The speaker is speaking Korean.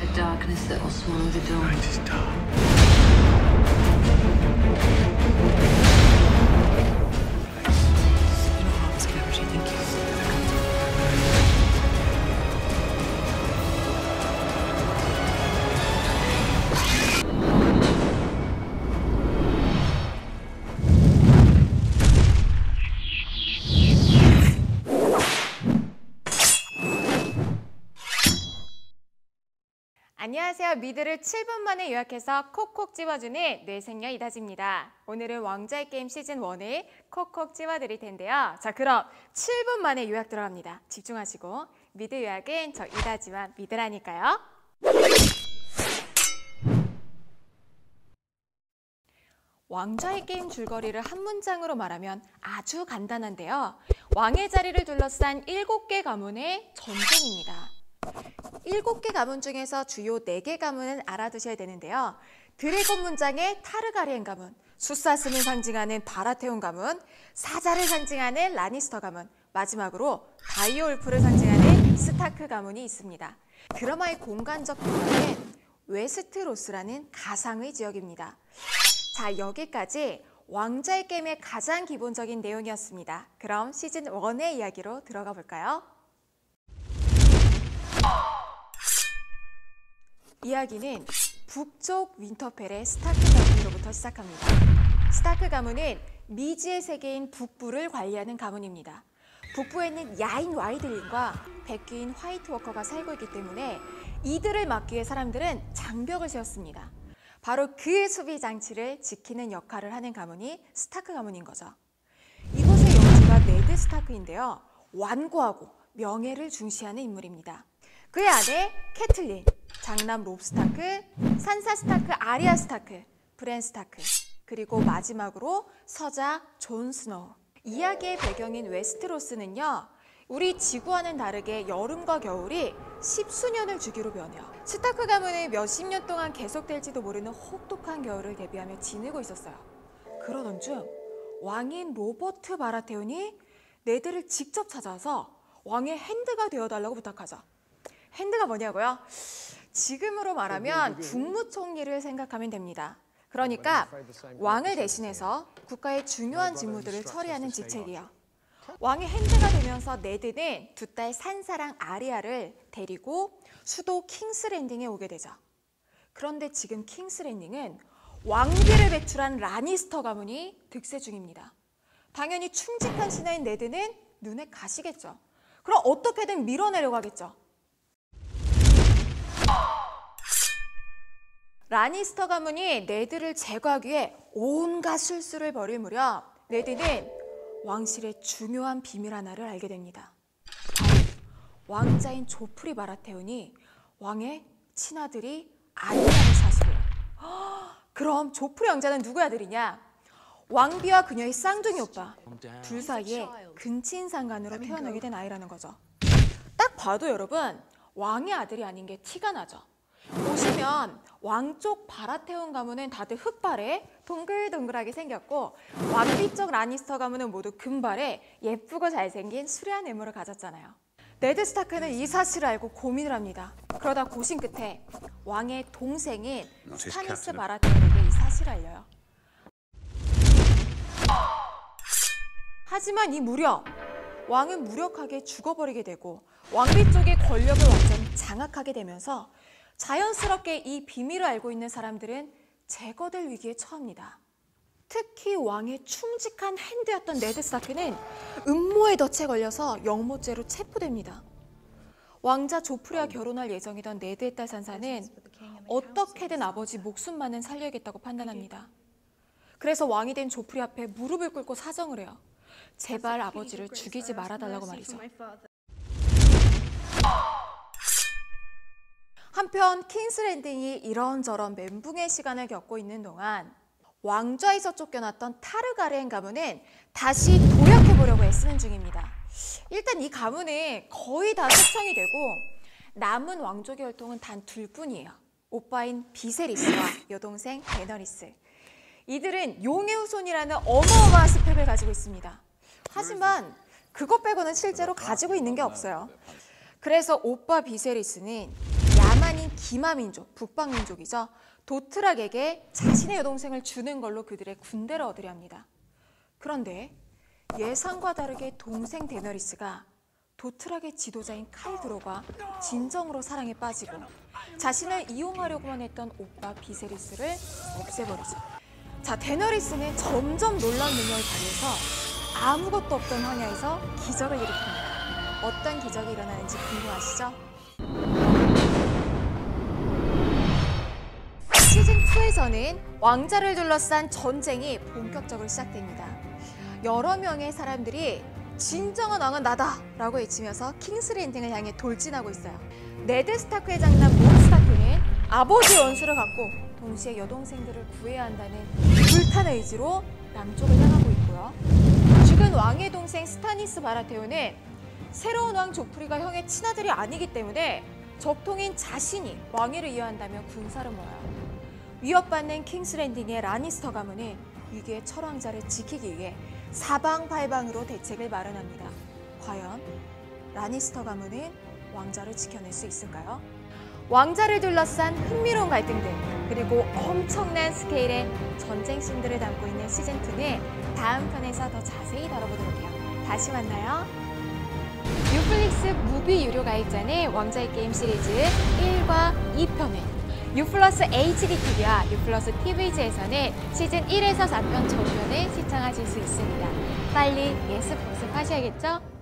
The darkness that will swallow the dawn. Night is dark. Your heart is clever as you think you are. 안녕하세요. 미드를 7분 만에 요약해서 콕콕 집어주는 뇌생녀 이다지입니다. 오늘은 왕좌의 게임 시즌 1을 콕콕 집어드릴 텐데요. 자, 그럼 7분 만에 요약 들어갑니다. 집중하시고. 미드 요약은 저 이다지와 미드라니까요. 왕좌의 게임 줄거리를 한 문장으로 말하면 아주 간단한데요. 왕의 자리를 둘러싼 7개 가문의 전쟁입니다. 7개 가문 중에서 주요 4개 가문은 알아두셔야 되는데요. 드래곤 문장의 타르가리엔 가문, 숫사슴을 상징하는 바라테온 가문, 사자를 상징하는 라니스터 가문, 마지막으로 다이오울프를 상징하는 스타크 가문이 있습니다. 드라마의 공간적 배경은 웨스트로스라는 가상의 지역입니다. 자, 여기까지 왕좌의 게임의 가장 기본적인 내용이었습니다. 그럼 시즌 1의 이야기로 들어가 볼까요? 이야기는 북쪽 윈터펠의 스타크 가문으로부터 시작합니다. 스타크 가문은 미지의 세계인 북부를 관리하는 가문입니다. 북부에는 야인 와이드링과 백귀인 화이트워커가 살고 있기 때문에 이들을 막기 위해 사람들은 장벽을 세웠습니다. 바로 그 수비 장치를 지키는 역할을 하는 가문이 스타크 가문인 거죠. 이곳의 영주가 네드 스타크인데요. 완고하고 명예를 중시하는 인물입니다. 그의 아내 캐틀린, 장남 롭 스타크, 산사 스타크 아리아 스타크, 브랜 스타크, 그리고 마지막으로 서자 존 스노우. 이야기의 배경인 웨스트로스는요, 우리 지구와는 다르게 여름과 겨울이 십수년을 주기로 변해요. 스타크 가문은 몇십 년 동안 계속될지도 모르는 혹독한 겨울을 대비하며 지내고 있었어요. 그러던 중 왕인 로버트 바라테온이 네드를 직접 찾아와서 왕의 핸드가 되어달라고 부탁하죠. 핸드가 뭐냐고요? 지금으로 말하면 국무총리를 생각하면 됩니다. 그러니까 왕을 대신해서 국가의 중요한 직무들을 처리하는 직책이에요. 왕의 핸드가 되면서 네드는 두 딸 산사랑 아리아를 데리고 수도 킹스랜딩에 오게 되죠. 그런데 지금 킹스랜딩은 왕비를 배출한 라니스터 가문이 득세 중입니다. 당연히 충직한 신하인 네드는 눈에 가시겠죠. 그럼 어떻게든 밀어내려고 하겠죠. 라니스터 가문이 네드를 제거하기 위해 온갖 술수를 벌일 무렵 네드는 왕실의 중요한 비밀 하나를 알게 됩니다. 왕자인 조프리 바라테온이 왕의 친아들이 아니라는 사실을. 그럼 조프리 왕자는 누구의 아들이냐? 왕비와 그녀의 쌍둥이 오빠, 둘 사이에 근친상간으로 태어나게 된 아이라는 거죠. 딱 봐도 여러분, 왕의 아들이 아닌 게 티가 나죠. 보시면 왕쪽 바라테온 가문은 다들 흑발에 동글동글하게 생겼고 왕비 쪽 라니스터 가문은 모두 금발에 예쁘고 잘생긴 수려한 외모를 가졌잖아요. 네드 스타크는 이 사실을 알고 고민을 합니다. 그러다 고심 끝에 왕의 동생인 스타니스 바라테온에게 이 사실을 알려요. 하지만 이 무렵 왕은 무력하게 죽어버리게 되고 왕비 쪽의 권력을 완전 장악하게 되면서 자연스럽게 이 비밀을 알고 있는 사람들은 제거될 위기에 처합니다. 특히 왕의 충직한 핸드였던 네드 스타크는 음모의 덫에 걸려서 영모죄로 체포됩니다. 왕자 조프리와 결혼할 예정이던 네드의 딸 산사는 어떻게든 아버지 목숨만은 살려야겠다고 판단합니다. 그래서 왕이 된 조프리 앞에 무릎을 꿇고 사정을 해요. 제발 아버지를 죽이지 말아달라고 말이죠. 한편 킹스랜딩이 이런저런 멘붕의 시간을 겪고 있는 동안 왕좌에서 쫓겨났던 타르가리엔 가문은 다시 도약해보려고 애쓰는 중입니다. 일단 이 가문은 거의 다 숙청이 되고 남은 왕족의 혈통은 단 둘뿐이에요. 오빠인 비세리스와 여동생 데너리스. 이들은 용의 후손이라는 어마어마한 스펙을 가지고 있습니다. 하지만 그것 빼고는 실제로 가지고 있는 게 없어요. 그래서 오빠 비세리스는 아닌 기마민족, 북방민족이죠. 도트락에게 자신의 여동생을 주는 걸로 그들의 군대를 얻으려 합니다. 그런데 예상과 다르게 동생 데너리스가 도트락의 지도자인 칼드로가 진정으로 사랑에 빠지고 자신을 이용하려고만 했던 오빠 비세리스를 없애버리죠. 자, 데너리스는 점점 놀라운 능력을 발휘해서 아무것도 없던 황야에서 기적을 일으킵니다. 어떤 기적이 일어나는지 궁금하시죠? 시즌2에서는 왕자를 둘러싼 전쟁이 본격적으로 시작됩니다. 여러 명의 사람들이 진정한 왕은 나다! 라고 외치면서 킹스랜딩을 향해 돌진하고 있어요. 네드 스타크의 장남 론 스타크는 아버지 원수를 갖고 동시에 여동생들을 구해야 한다는 불타는 의지로 남쪽을 향하고 있고요. 죽은 왕의 동생 스타니스 바라테온은 새로운 왕 조프리가 형의 친아들이 아니기 때문에 적통인 자신이 왕위를 이어한다며 군사를 모아요. 위협받는 킹스랜딩의 라니스터 가문은 위기의 철왕자를 지키기 위해 사방팔방으로 대책을 마련합니다. 과연 라니스터 가문은 왕자를 지켜낼 수 있을까요? 왕자를 둘러싼 흥미로운 갈등들, 그리고 엄청난 스케일의 전쟁 씬들을 담고 있는 시즌2는 다음 편에서 더 자세히 다뤄보도록 해요. 다시 만나요. 유플릭스 무비 유료 가입자는 왕자의 게임 시리즈 1과 2편을, 유플러스 HDTV와 유플러스 TV즈에서는 시즌 1에서 4편 전편을 시청하실 수 있습니다. 빨리 예습 복습하셔야겠죠?